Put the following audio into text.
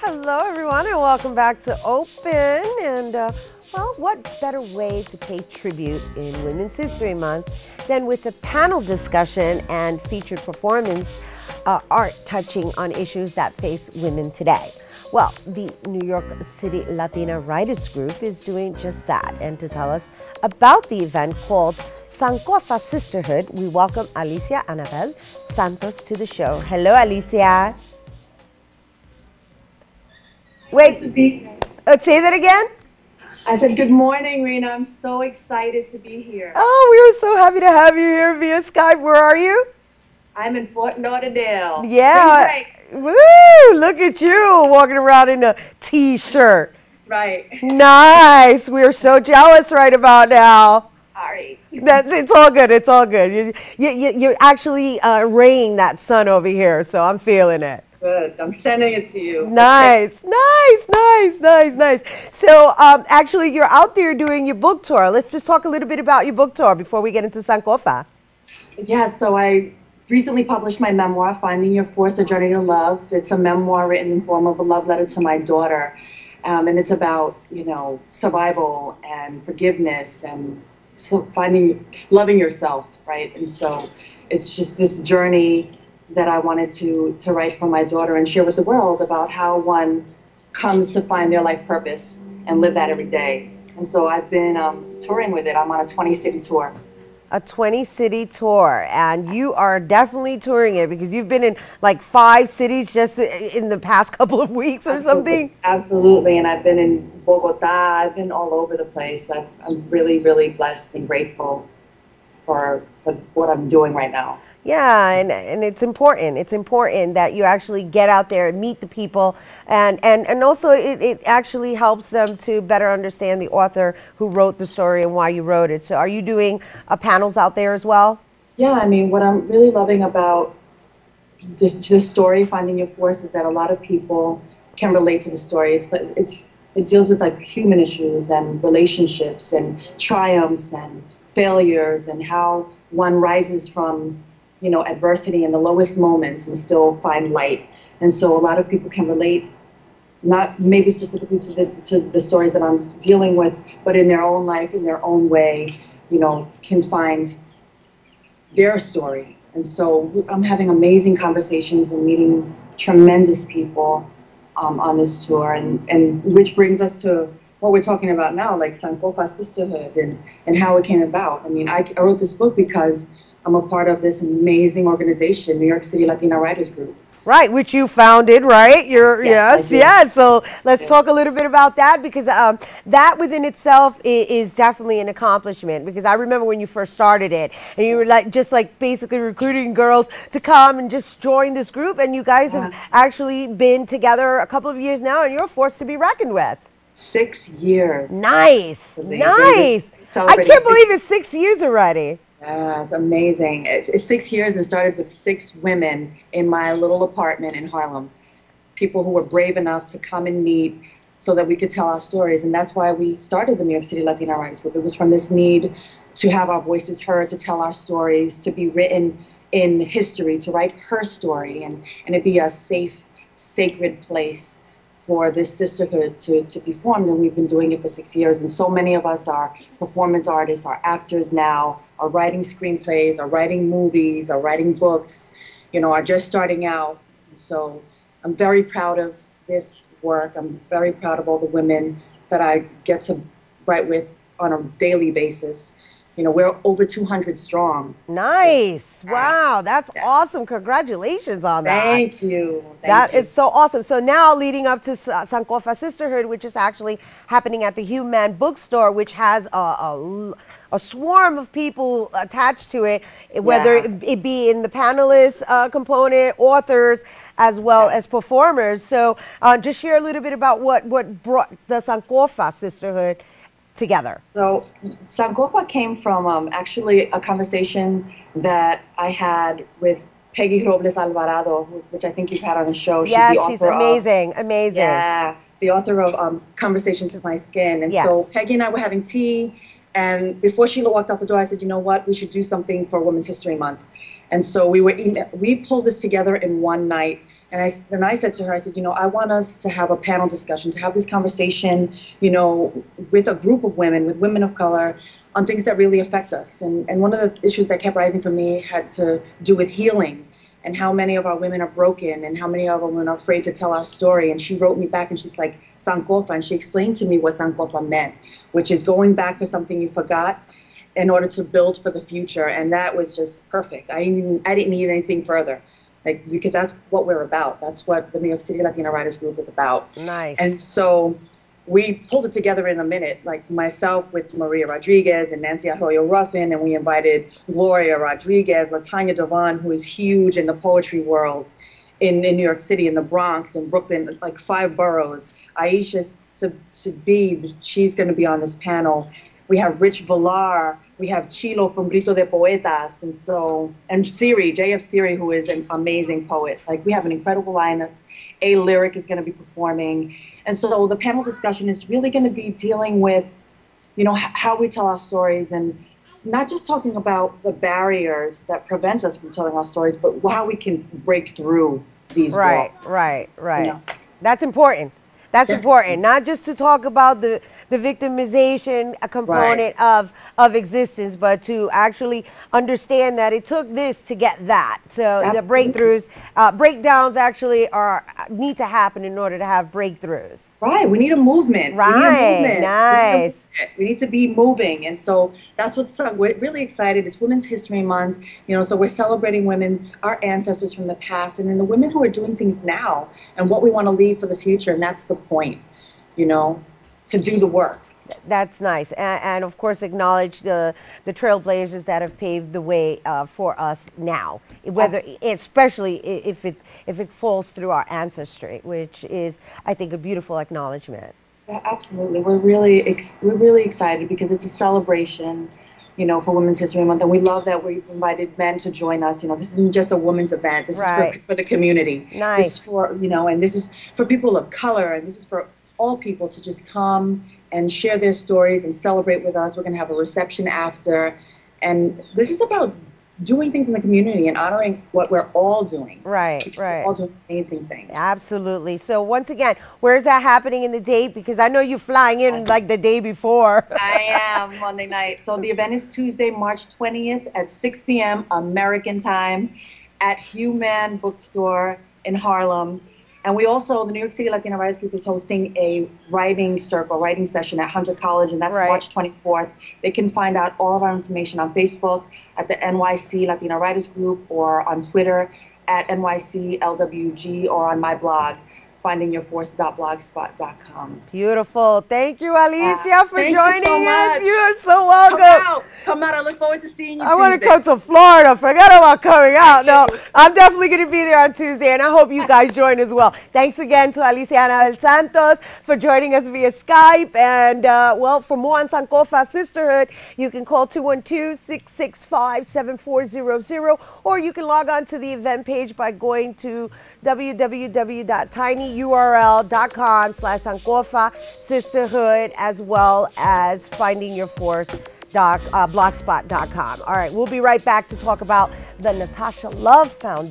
Hello, everyone, and welcome back to Open. And, well, what better way to pay tribute in Women's History Month than with a panel discussion and featured performance art touching on issues that face women today? Well, the New York City Latina Writers Group is doing just that. And to tell us about the event called SANKOFA Sisterhood, we welcome ALICIA ANABEL SANTOS to the show. Hello, ALICIA. Wait, say that again? I said, good morning, Rhina. I'm so excited to be here. Oh, we are so happy to have you here via Skype. Where are you? I'm in Fort Lauderdale. Yeah. Woo, look at you walking around in a t-shirt. Right. Nice. We're so jealous right about now. Sorry. It's all good. It's all good. You're actually raying that sun over here, so I'm feeling it. Good. I'm sending it to you. Nice. So actually, you're out there doing your book tour. Let's just talk a little bit about your book tour before we get into SANKOFA. Yeah, so I recently published my memoir, Finding Your Force, A Journey to Love. It's a memoir written in form of a love letter to my daughter. And it's about, survival and forgiveness and loving yourself, right? And so it's just this journey that I wanted to write for my daughter and share with the world about how one comes to find their life purpose and live that every day. And so I've been touring with it. I'm on a 20-city tour. A 20-city tour, and you are definitely touring it because you've been in like 5 cities just in the past couple of weeks or something. Absolutely, and I've been in Bogota. I've been all over the place. I'm really, really blessed and grateful for what I'm doing right now. Yeah, and it's important. It's important that you actually get out there and meet the people, and also it actually helps them to better understand the author who wrote the story and why you wrote it. So are you doing panels out there as well? Yeah, I mean, what I'm really loving about the story, Finding Your Force, is that a lot of people can relate to the story. It deals with like human issues and relationships and triumphs and failures and how one rises from adversity in the lowest moments and still find light. And so a lot of people can relate, not maybe specifically to the stories that I'm dealing with, but in their own life, in their own way, can find their story. And so I'm having amazing conversations and meeting tremendous people on this tour, and which brings us to what we're talking about now, like SANKOFA Sisterhood and how it came about. I mean, I wrote this book because I'm a part of this amazing organization, New York City Latina Writers Group. Right, which you founded, right? Yes. So let's talk a little bit about that, because that within itself is definitely an accomplishment. Because I remember when you first started it, and you were just basically recruiting girls to come and just join this group, and you guys have actually been together a couple of years now, and you're a force to be reckoned with. 6 years. Nice. I can't believe it's 6 years already. Yeah, it's amazing. It's 6 years and started with 6 women in my little apartment in Harlem. People who were brave enough to come and meet so that we could tell our stories. And that's why we started the New York City Latina Writers Group. It was from this need to have our voices heard, to tell our stories, to be written in history, to write her story, and it be a safe, sacred place for this sisterhood to be formed. And we've been doing it for 6 years. And so many of us are performance artists, are actors now, are writing screenplays, are writing movies, are writing books, are just starting out. So I'm very proud of this work. I'm very proud of all the women that I get to write with on a daily basis. We're over 200 strong. Nice. So, wow, that's awesome. Congratulations on that. Thank you. That is so awesome. So now leading up to SANKOFA Sisterhood, which is actually happening at the Human Bookstore, which has a swarm of people attached to it, whether it be in the panelist component, authors, as well as performers. So just share a little bit about what brought the SANKOFA Sisterhood together. So SANKOFA came from actually a conversation that I had with Peggy Robles Alvarado, which I think you've had on the show. Yes, she's amazing. Yeah, the author of Conversations with My Skin. And so Peggy and I were having tea, and before Sheila walked out the door, I said, you know what, we should do something for Women's History Month. And so we pulled this together in one night, And then I said to her, I said, I want us to have a panel discussion, to have this conversation, with a group of women, with women of color, on things that really affect us. And one of the issues that kept rising for me had to do with healing and how many of our women are broken and how many of our women are afraid to tell our story. And she wrote me back and she's like, SANKOFA, and she explained to me what SANKOFA meant, which is going back for something you forgot in order to build for the future. And that was just perfect. I didn't need anything further. Because that's what we're about. That's what the New York City Latina Writers Group is about. Nice. And so we pulled it together in a minute, like myself with Maria Rodriguez and Nancy Arroyo Ruffin, and we invited Gloria Rodriguez, LaTanya Devon, who is huge in the poetry world in New York City, in the Bronx, in Brooklyn, like 5 boroughs. Aisha Sabib, she's going to be on this panel. We have Rich Villar. We have Chilo from Grito de Poetas, and Siri, JF Siri, who is an amazing poet. We have an incredible lineup. A Lyric is going to be performing. And so the panel discussion is really going to be dealing with, how we tell our stories, and not just talking about the barriers that prevent us from telling our stories, but how we can break through these walls. Right. That's important. That's important, not just to talk about the victimization component of existence, but to actually understand that it took this to get that. So Absolutely. The breakthroughs, breakdowns actually need to happen in order to have breakthroughs. Right, we need a movement. Right, nice. We need to be moving, and so that's what's we're really excited. It's Women's History Month, so we're celebrating women, our ancestors from the past, and then the women who are doing things now, and what we want to leave for the future, and that's the point, to do the work. That's nice, and of course acknowledge the trailblazers that have paved the way for us now, especially if it falls through our ancestry, which is, I think, a beautiful acknowledgement. Yeah, absolutely, we're really excited because it's a celebration, for Women's History Month, and we love that we've invited men to join us. This isn't just a women's event. This is for the community. Nice. This is for and this is for people of color, and this is for all people to just come and share their stories and celebrate with us. We're going to have a reception after. And this is about doing things in the community and honoring what we're all doing. Right. We're all doing amazing things. Absolutely. So once again, where is that happening in the date? Because I know you're flying in like the day before. I am, Monday night. So the event is Tuesday, March 20th at 6 p.m. American time at Human Bookstore in Harlem. And we also, the New York City Latina Writers Group is hosting a writing session at Hunter College, and that's March 24th. They can find out all of our information on Facebook at the NYC Latina Writers Group, or on Twitter at NYCLWG, or on my blog, findingyourforce.blogspot.com. Beautiful. Thank you, Alicia, for joining us. So much. You're so welcome. Come out. I look forward to seeing you I want to come to Florida. Forget about coming out. No, I'm definitely going to be there on Tuesday, and I hope you guys join as well. Thanks again to Alicia ANABEL Santos for joining us via Skype. And, for more on SANKOFA Sisterhood, you can call 212-665-7400, or you can log on to the event page by going to www.tinyurl.com/SANKOFA Sisterhood, as well as findingyourforce.blogspot.com. All right, we'll be right back to talk about the Natasha Love Foundation.